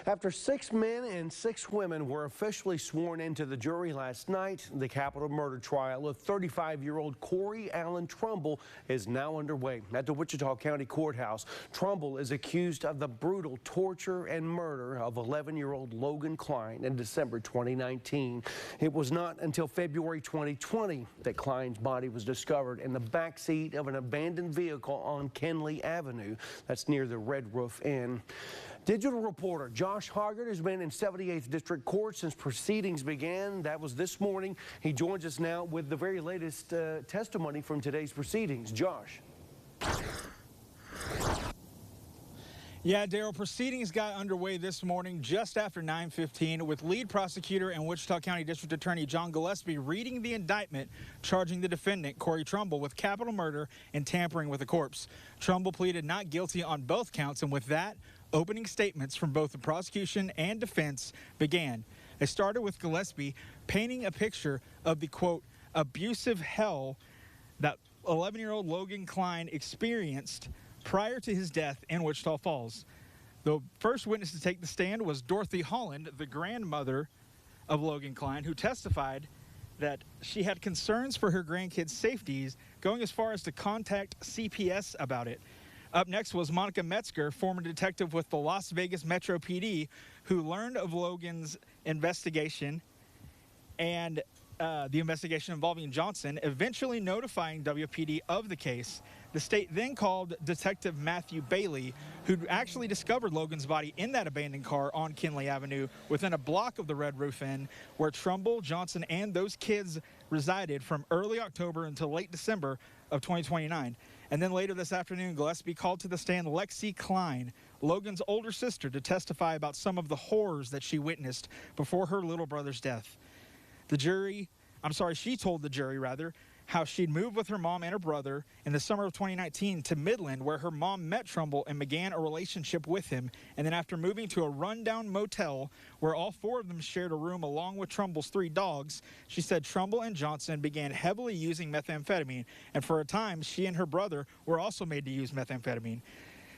After 6 men and 6 women were officially sworn into the jury last night, the capital murder trial of 35-year-old Corey Allen Trumbull is now underway at the Wichita County Courthouse. Trumbull is accused of the brutal torture and murder of 11-year-old Logan Klein in December 2019. It was not until February 2020 that Klein's body was discovered in the backseat of an abandoned vehicle on Kenley Avenue. That's near the Red Roof Inn. Digital reporter Josh Hoggard has been in 78th District Court since proceedings began. That was this morning. He joins us now with the very latest testimony from today's proceedings. Josh. Yeah, Daryl, proceedings got underway this morning just after 9:15 with lead prosecutor and Wichita County District Attorney John Gillespie reading the indictment charging the defendant, Corey Trumbull, with capital murder and tampering with a corpse. Trumbull pleaded not guilty on both counts, and with that, opening statements from both the prosecution and defense began. They started with Gillespie painting a picture of the, quote, abusive hell that 11-year-old Logan Klein experienced prior to his death in Wichita Falls. The first witness to take the stand was Dorothy Holland, the grandmother of Logan Klein, who testified that she had concerns for her grandkids' safeties, going as far as to contact CPS about it. Up next was Monica Metzger, former detective with the Las Vegas Metro PD, who learned of Logan's investigation and the investigation involving Johnson, eventually notifying WPD of the case. The state then called Detective Matthew Bailey, who actually discovered Logan's body in that abandoned car on Kenley Avenue within a block of the Red Roof Inn, where Trumbull, Johnson, and those kids resided from early October until late December of 2029. And then later this afternoon, Gillespie called to the stand Lexi Klein, Logan's older sister, to testify about some of the horrors that she witnessed before her little brother's death. She told the jury, how she'd moved with her mom and her brother in the summer of 2019 to Midland, where her mom met Trumbull and began a relationship with him. And then after moving to a rundown motel where all 4 of them shared a room along with Trumbull's 3 dogs, she said Trumbull and Johnson began heavily using methamphetamine. And for a time, she and her brother were also made to use methamphetamine.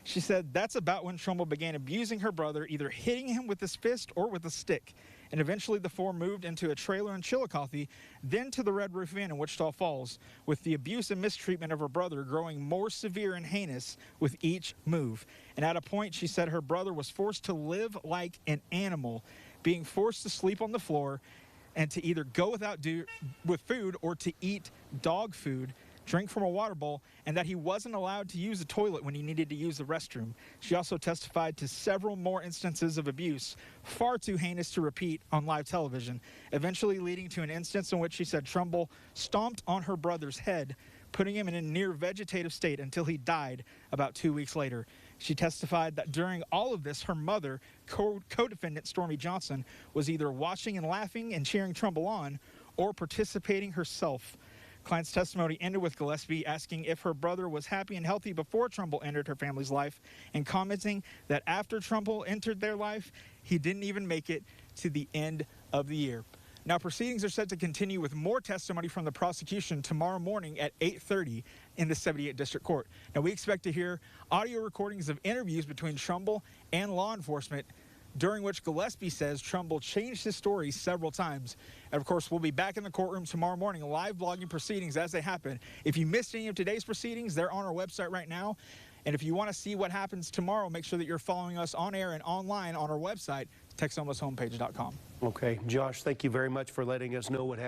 She said that's about when Trumbull began abusing her brother, either hitting him with his fist or with a stick. And eventually the 4 moved into a trailer in Chillicothe, then to the Red Roof Inn in Wichita Falls, with the abuse and mistreatment of her brother growing more severe and heinous with each move. And at a point, she said her brother was forced to live like an animal, being forced to sleep on the floor and to either go without food or to eat dog food, drink from a water bowl, and that he wasn't allowed to use the toilet when he needed to use the restroom. She also testified to several more instances of abuse, far too heinous to repeat on live television, eventually leading to an instance in which she said Trumbull stomped on her brother's head, putting him in a near vegetative state until he died about 2 weeks later. She testified that during all of this, her mother, co-defendant Stormy Johnson, was either watching and laughing and cheering Trumbull on or participating herself. Klein's testimony ended with Gillespie asking if her brother was happy and healthy before Trumbull entered her family's life, and commenting that after Trumbull entered their life, he didn't even make it to the end of the year. Now, proceedings are set to continue with more testimony from the prosecution tomorrow morning at 8:30 in the 78th District Court. Now, we expect to hear audio recordings of interviews between Trumbull and law enforcement, during which Gillespie says Trumbull changed his story several times. And of course, we'll be back in the courtroom tomorrow morning, live blogging proceedings as they happen. If you missed any of today's proceedings, they're on our website right now. And if you want to see what happens tomorrow, make sure that you're following us on air and online on our website, Texomashomepage.com. Okay, Josh, thank you very much for letting us know what happened.